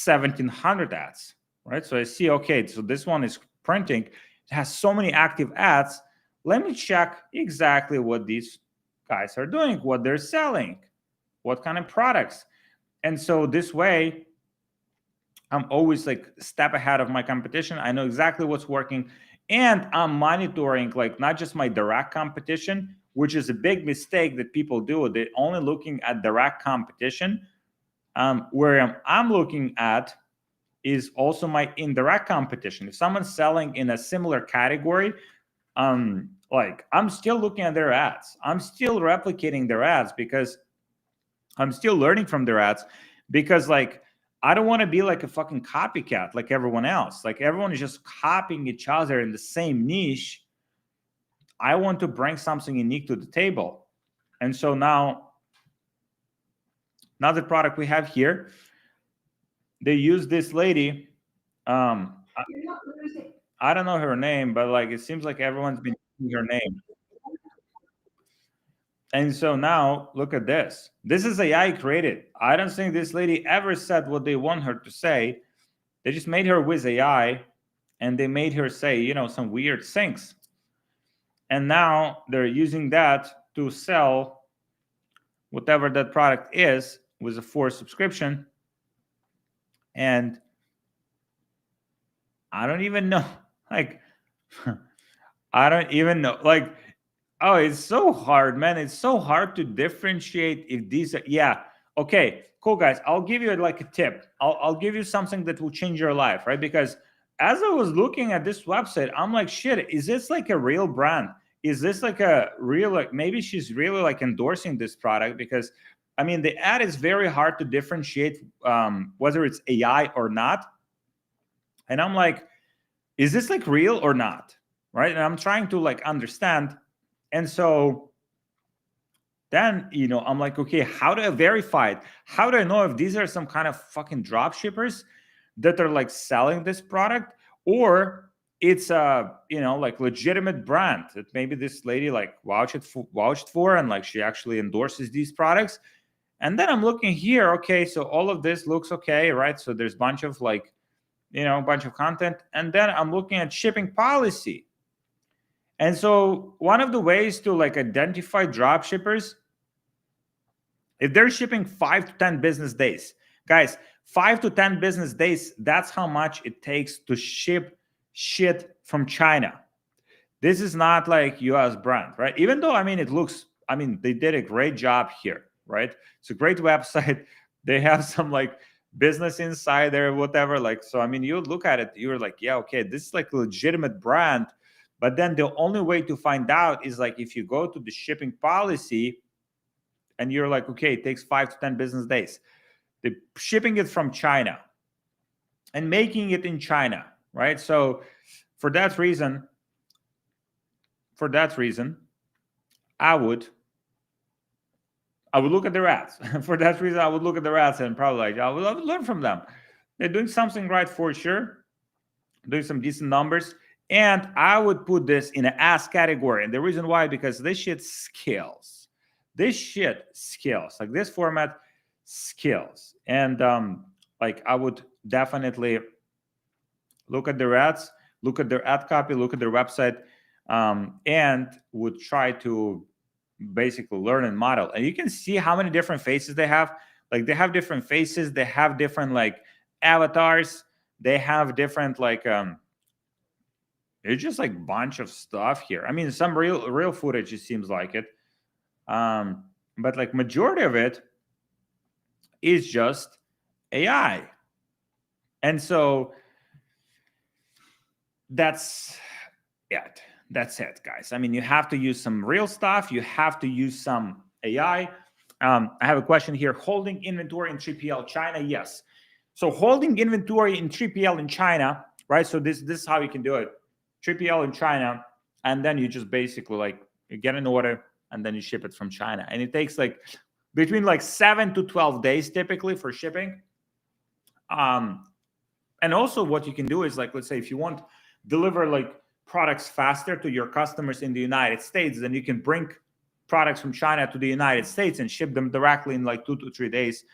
1,700 ads, right? So I see, okay, so this one is printing, it has so many active ads. Let me check exactly what these guys are doing, what they're selling, what kind of products. And so this way, I'm always like a step ahead of my competition. I know exactly what's working. And I'm monitoring like not just my direct competition, which is a big mistake that people do. They're only looking at direct competition. Where I'm looking at is also my indirect competition. If someone's selling in a similar category, like I'm still looking at their ads. I'm still replicating their ads because I'm still learning from their ads, because like I don't want to be like a fucking copycat like everyone else. Like everyone is just copying each other in the same niche. I want to bring something unique to the table. And so now, another product we have here, they use this lady. I don't know her name, but like it seems like everyone's been using her name. And so now look at this. This is AI created. I don't think this lady ever said what they want her to say. They just made her with AI, and they made her say, some weird things. And now they're using that to sell whatever that product is with a forced subscription. And I don't even know. Like, I don't even know. Like, oh, it's so hard, man. It's so hard to differentiate if these are, yeah. Okay, cool, guys. I'll give you like a tip. I'll give you something that will change your life, right? Because as I was looking at this website, I'm like, shit, is this like a real brand? Is this like a real, like maybe she's really like endorsing this product? Because I mean, the ad is very hard to differentiate whether it's AI or not. And I'm like, is this like real or not? Right. And I'm trying to like understand. And so then, I'm like, okay, how do I verify it? How do I know if these are some kind of fucking drop shippers that are like selling this product, or it's a, like legitimate brand that maybe this lady like vouched for and like she actually endorses these products. And then I'm looking here, okay, so all of this looks okay, right? So there's a bunch of like, a bunch of content. And then I'm looking at shipping policy. And so one of the ways to like identify drop shippers, if they're shipping 5 to 10 business days, guys, 5 to 10 business days, that's how much it takes to ship shit from China. This is not like US brand, right? Even though, they did a great job here, right? It's a great website. They have some like business insider, whatever. Like, so, you look at it, you're like, yeah, okay, this is like a legitimate brand. But then the only way to find out is like if you go to the shipping policy and you're like, okay, it takes 5 to 10 business days. They're shipping it from China and making it in China, right? So for that reason, I would look at their ads. For that reason, I would look at their ads and probably like I would learn from them. They're doing something right for sure, doing some decent numbers. And I would put this in an ask category. And the reason why, because this shit scales. This shit scales. Like this format scales. And like I would definitely look at their ads, look at their ad copy, look at their website, and would try to basically learn and model. And you can see how many different faces they have. Like they have different faces, they have different like avatars, they have different like it's just like bunch of stuff here. I mean, some real footage, it seems like it. But like majority of it is just AI. And so that's it. That's it, guys. I mean, you have to use some real stuff. You have to use some AI. I have a question here. Holding inventory in 3PL China? Yes. So holding inventory in 3PL in China, right? So this is how you can do it. 3PL in China, and then you just basically like you get an order and then you ship it from China. And it takes like between like 7 to 12 days typically for shipping. And also what you can do is like, let's say if you want deliver like products faster to your customers in the United States, then you can bring products from China to the United States and ship them directly in like 2 to 3 days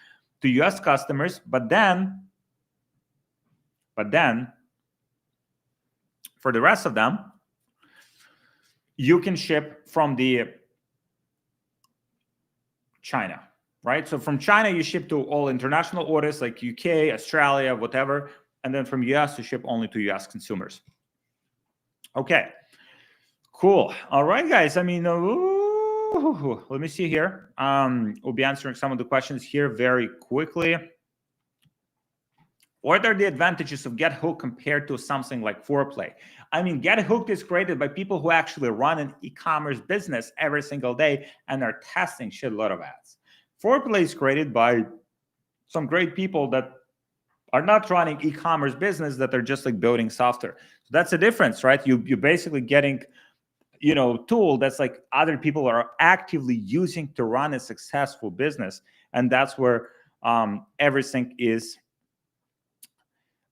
to US customers. But then for the rest of them, you can ship from the China, right? So from China, you ship to all international orders like UK, Australia, whatever. And then from US, you ship only to US consumers. Okay, cool. All right, guys. I mean, let me see here. We'll be answering some of the questions here very quickly. What are the advantages of GetHookd compared to something like Foreplay? I mean, GetHookd is created by people who actually run an e-commerce business every single day and are testing shitload of ads. Foreplay is created by some great people that are not running e-commerce business, that are just like building software. So that's the difference, right? You're basically getting, tool that's like other people are actively using to run a successful business, and that's where everything is.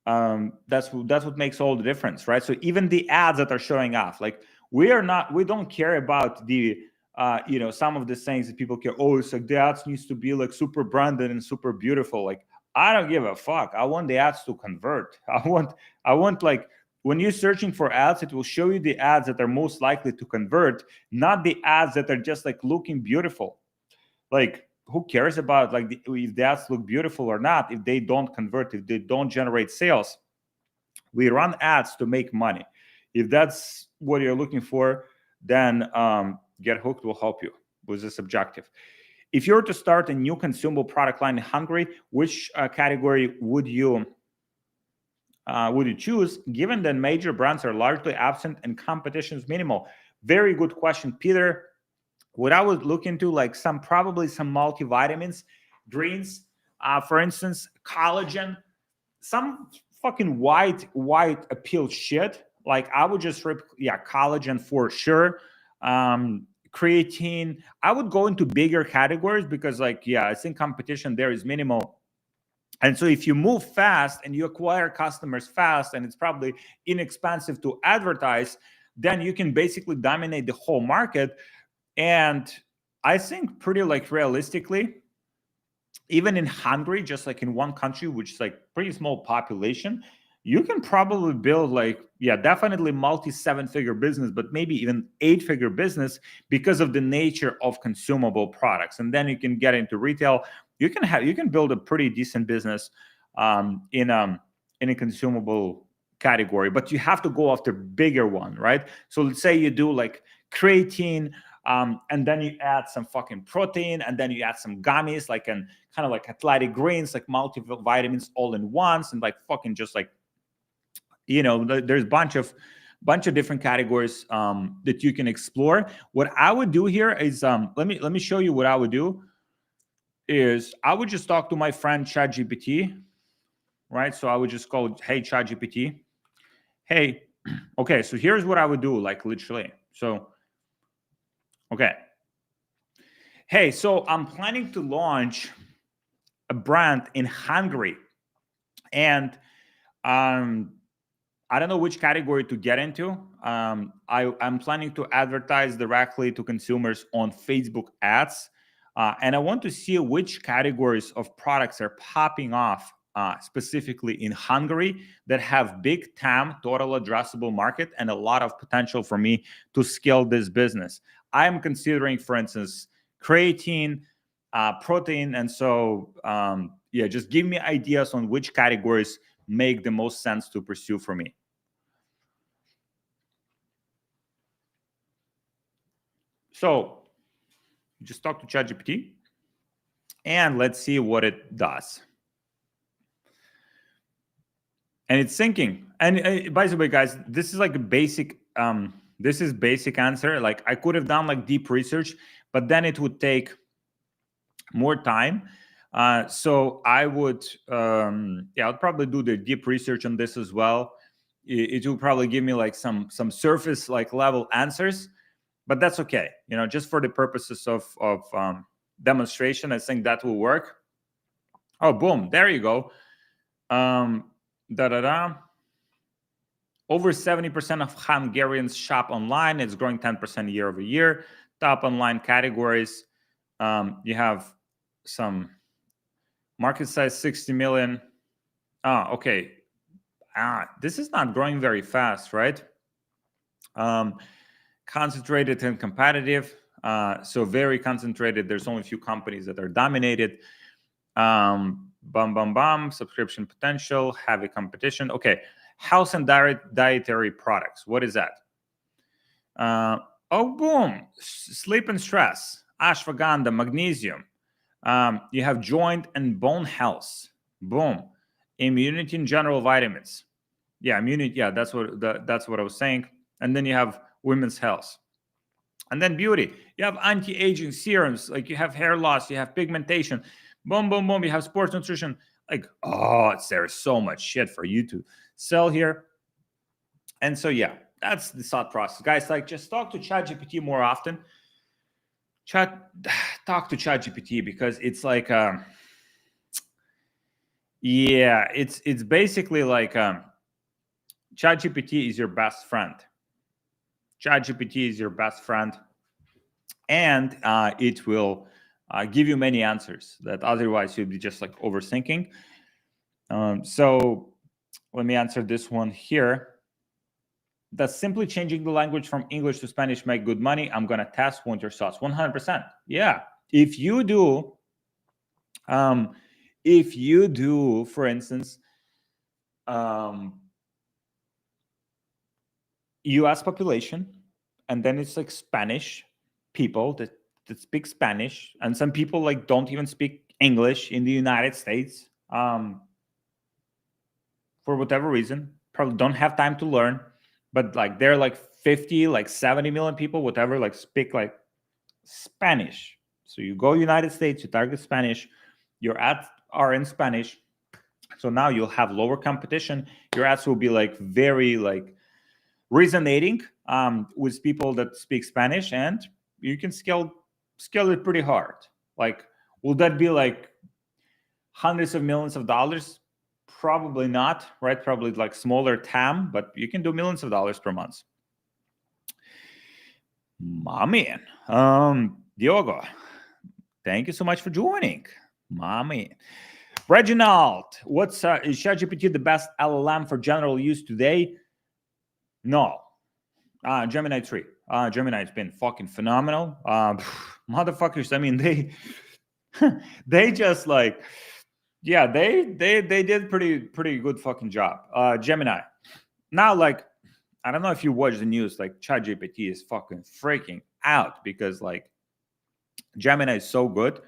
That's what makes all the difference, right? So even the ads that are showing off, like we don't care about the some of the things that people care. Oh, it's like the ads needs to be like super branded and super beautiful. Like I don't give a fuck. I want the ads to convert. I want like when you're searching for ads, it will show you the ads that are most likely to convert, not the ads that are just like looking beautiful. Like who cares about like if the ads look beautiful or not if they don't convert, if they don't generate sales? We run ads to make money. If that's what you're looking for, then GetHookd will help you with this objective. If you were to start a new consumable product line in Hungary, which category would you choose, given that major brands are largely absent and competition is minimal? Very good question, Peter. What I would look into, like probably some multivitamins, greens, for instance, collagen, some fucking white appeal shit. Like I would just collagen for sure. Creatine. I would go into bigger categories because I think competition there is minimal. And so if you move fast and you acquire customers fast and it's probably inexpensive to advertise, then you can basically dominate the whole market. And I think pretty realistically, even in Hungary, just like in one country, which is like pretty small population, you can probably build definitely multi-7-figure business, but maybe even 8-figure business because of the nature of consumable products. And then you can get into retail. You can build a pretty decent business in a consumable category, but you have to go after bigger one, right? So let's say you do like creatine, and then you add some fucking protein, and then you add some gummies, like kind of like athletic greens, like multivitamins all in once, and like fucking just like there's bunch of different categories that you can explore. What I would do here is let me show you what I would do. Is I would just talk to my friend ChatGPT, right? So I would just call, hey ChatGPT, hey, okay, so here's what I would do, like literally. So okay, hey, so I'm planning to launch a brand in Hungary. And I don't know which category to get into. I'm planning to advertise directly to consumers on Facebook ads. And I want to see which categories of products are popping off specifically in Hungary that have big TAM, total addressable market, and a lot of potential for me to scale this business. I am considering, for instance, creatine, protein. And so, yeah, just give me ideas on which categories make the most sense to pursue for me. So just talk to ChatGPT and let's see what it does. And it's thinking. And by the way, guys, this is like a basic. This is basic answer. Like I could have done like deep research, but then it would take more time. So I would, yeah, I'll probably do the deep research on this as well. It will probably give me like some surface like level answers, but that's okay. You know, just for the purposes of demonstration, I think that will work. Oh, boom! There you go. Over 70% of Hungarians shop online. It's growing 10% year over year. Top online categories. You have some market size 60 million. Okay. This is not growing very fast, right? Concentrated and competitive. So very concentrated. There's only a few companies that are dominated. Subscription potential, heavy competition. Okay. House and dietary products. What is that? Oh, boom. Sleep and stress. Ashwagandha, magnesium. You have joint and bone health. Boom. Immunity and general vitamins. Yeah, immunity. Yeah, that's what I was saying. And then you have women's health. And then beauty. You have anti-aging serums. Like you have hair loss. You have pigmentation. Boom, boom, boom. You have sports nutrition. Like, oh, there's so much shit for you to sell here. And so, yeah, that's the thought process. Guys, like just talk to ChatGPT more often. Talk to ChatGPT because it's like, yeah, it's basically like ChatGPT is your best friend. ChatGPT is your best friend. And it will give you many answers that otherwise you'd be just like overthinking. So let me answer this one here. Does simply changing the language from English to Spanish make good money? I'm going to test. Want your thoughts? 100%. Yeah. If you do, for instance, US population, and then it's like Spanish people that speak Spanish, and some people like don't even speak English in the United States, for whatever reason, probably don't have time to learn, but like they're like 50, like 70 million people, whatever, like speak like Spanish. So you go United States, you target Spanish, your ads are in Spanish. So now you'll have lower competition. Your ads will be like very like resonating with people that speak Spanish, and you can scale it pretty hard. Like, will that be like hundreds of millions of dollars? Probably not, right? Probably like smaller TAM, but you can do millions of dollars per month. My man, Diogo, thank you so much for joining. My man. Reginald, is ChatGPT the best LLM for general use today? No. Gemini 3. Gemini's been fucking phenomenal. Motherfuckers, I mean, they just like, yeah, they did pretty good fucking job. Gemini. Now, like, I don't know if you watch the news, like ChatGPT is fucking freaking out because like Gemini is so good.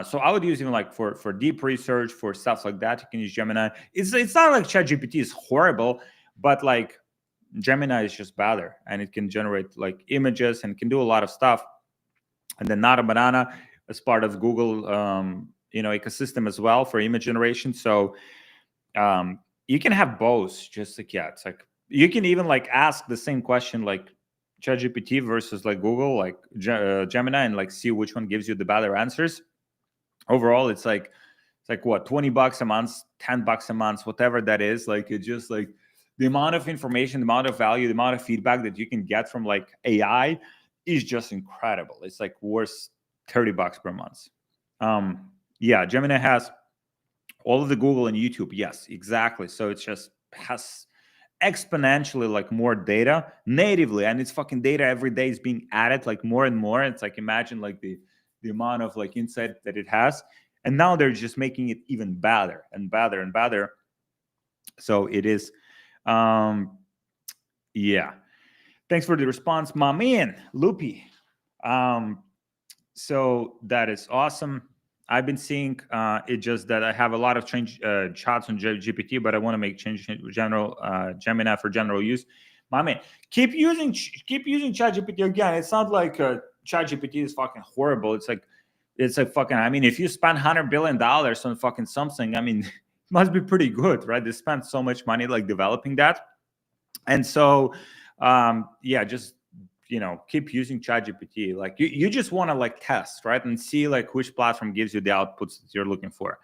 So I would use even like for deep research, for stuff like that. You can use Gemini. It's not like ChatGPT is horrible, but like Gemini is just better, and it can generate like images and can do a lot of stuff. And then Nada Banana as part of Google, ecosystem as well for image generation. So you can have both. Just like, yeah, it's like you can even like ask the same question like ChatGPT versus like Google, like Gemini, and like see which one gives you the better answers. Overall, it's like It's like what, $20 a month, $10 a month, whatever that is. Like it's just like the amount of information, the amount of value, the amount of feedback that you can get from like AI is just incredible. It's like worth $30 per month. Yeah, Gemini has all of the Google and YouTube. Yes, exactly. So it just has exponentially like more data natively, and it's fucking data every day is being added like more and more. It's like, imagine like the amount of like insight that it has, and now they're just making it even better and better and better. So it is, yeah. Thanks for the response, my man, Loopy. So that is awesome. I've been seeing it, just that I have a lot of change chats on GPT, but I want to make change in general Gemini for general use. My man, keep using ChatGPT again. It's not like ChatGPT is fucking horrible. It's like fucking. I mean, if you spend $100 billion on fucking something, I mean, it must be pretty good, right? They spent so much money like developing that, and so yeah, just keep using ChatGPT. Like you just want to like test, right, and see like which platform gives you the outputs that you're looking for.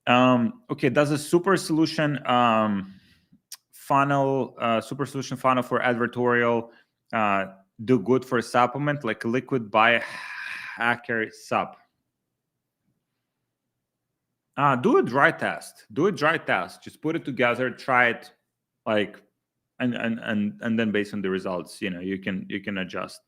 Okay, does a super solution funnel for advertorial do good for a supplement like liquid biohacker sub? Do a dry test. Just put it together, try it, like, and then based on the results, you can adjust.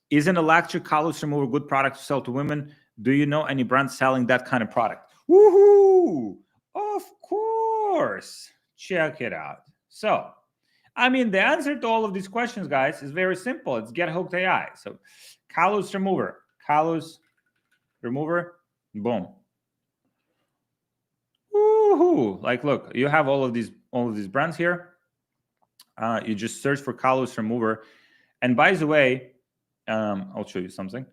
Is an electric callus remover a good product to sell to women? Do you know any brands selling that kind of product? Woohoo! Of course. Check it out. So, I mean, the answer to all of these questions, guys, is very simple. It's gethookd.ai. So, callus remover, boom. Woohoo! Like, look, you have all of these brands here. You just search for callus remover, and by the way, I'll show you something.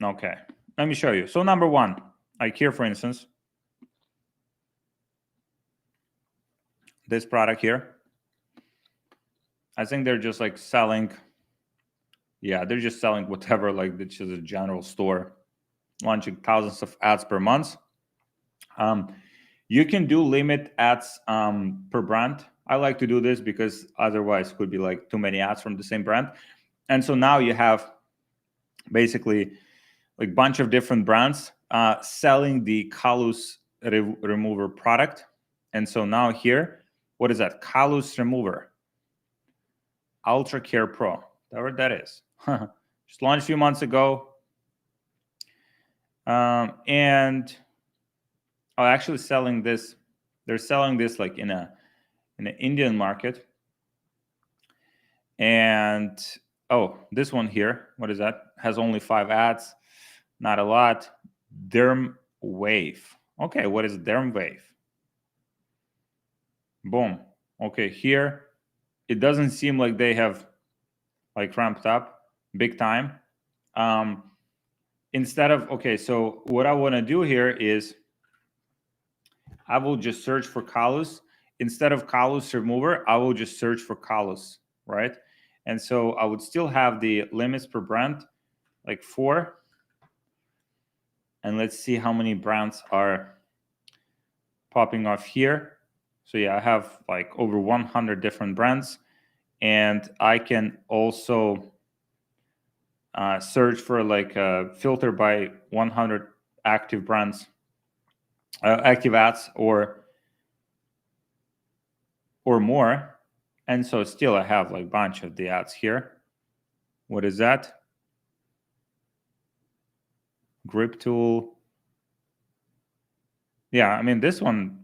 Okay, let me show you. So number one, like here, for instance, this product here, I think they're just like selling. Yeah, they're just selling whatever, like it's just a general store, launching thousands of ads per month. You can do limit ads per brand. I like to do this because otherwise it could be like too many ads from the same brand. And so now you have basically like bunch of different brands selling the callus remover product. And so now here, what is that? Callus remover, Ultra Care Pro, whatever that is. Just launched a few months ago. And actually selling this, they're selling this like in an Indian market. And this one here, what is that? Has only 5 ads, not a lot. Derm Wave. Okay, what is Derm Wave? Boom. Okay, here it doesn't seem like they have like ramped up big time. Instead of, okay, so what I want to do here is I will just search for callus. Instead of callus remover, I will just search for callus, right? And so I would still have the limits per brand, like 4. And let's see how many brands are popping off here. So yeah, I have like over 100 different brands. And I can also search for like a filter by 100 active brands, active ads or more. And so still I have like a bunch of the ads here. What is that? Grip tool. Yeah, I mean, this one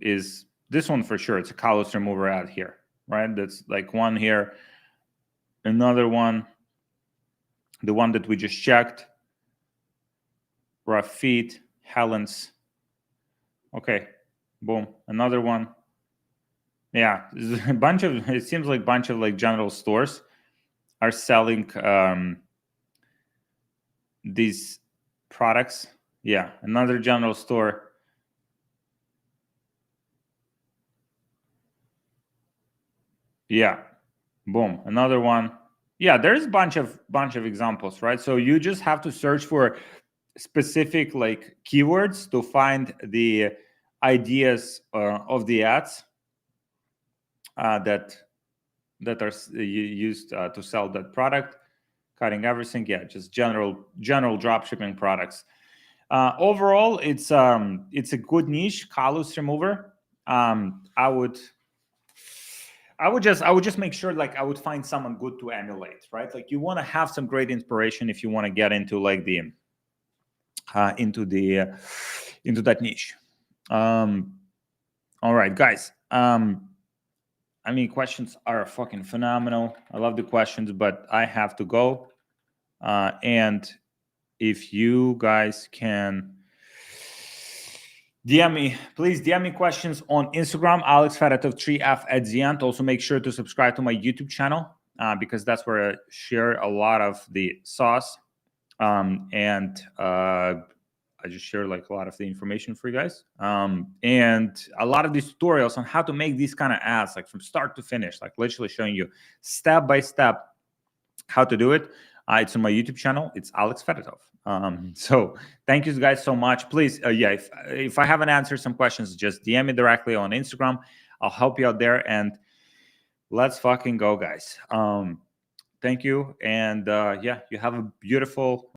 for sure. It's a callus remover ad here, right? That's like one here. Another one, the one that we just checked. Rough feet, Helen's. Okay, boom. Another one. Yeah, a bunch of, it seems like a bunch of like general stores are selling these products. Yeah, another general store. Yeah, boom, another one. Yeah, there's a bunch of examples, right? So you just have to search for specific like keywords to find the ideas of the ads that are used to sell that product. Cutting everything, yeah, just general drop shipping products. Overall, it's a good niche, callus remover. I would just make sure like I would find someone good to emulate, right? Like you want to have some great inspiration if you want to get into like the into that niche. All right, guys. I mean, questions are fucking phenomenal. I love the questions, but I have to go. And if you guys can DM me, please DM me questions on Instagram, Alex Feratov 3F at the end. Also, make sure to subscribe to my YouTube channel because that's where I share a lot of the sauce. And I just share like a lot of the information for you guys. And a lot of these tutorials on how to make these kind of ads, like from start to finish, like literally showing you step by step how to do it. It's on my YouTube channel. It's Alex Feratov. So thank you guys so much. Please, yeah, if I haven't answered some questions, just DM me directly on Instagram. I'll help you out there. And let's fucking go, guys. Thank you. And yeah, you have a beautiful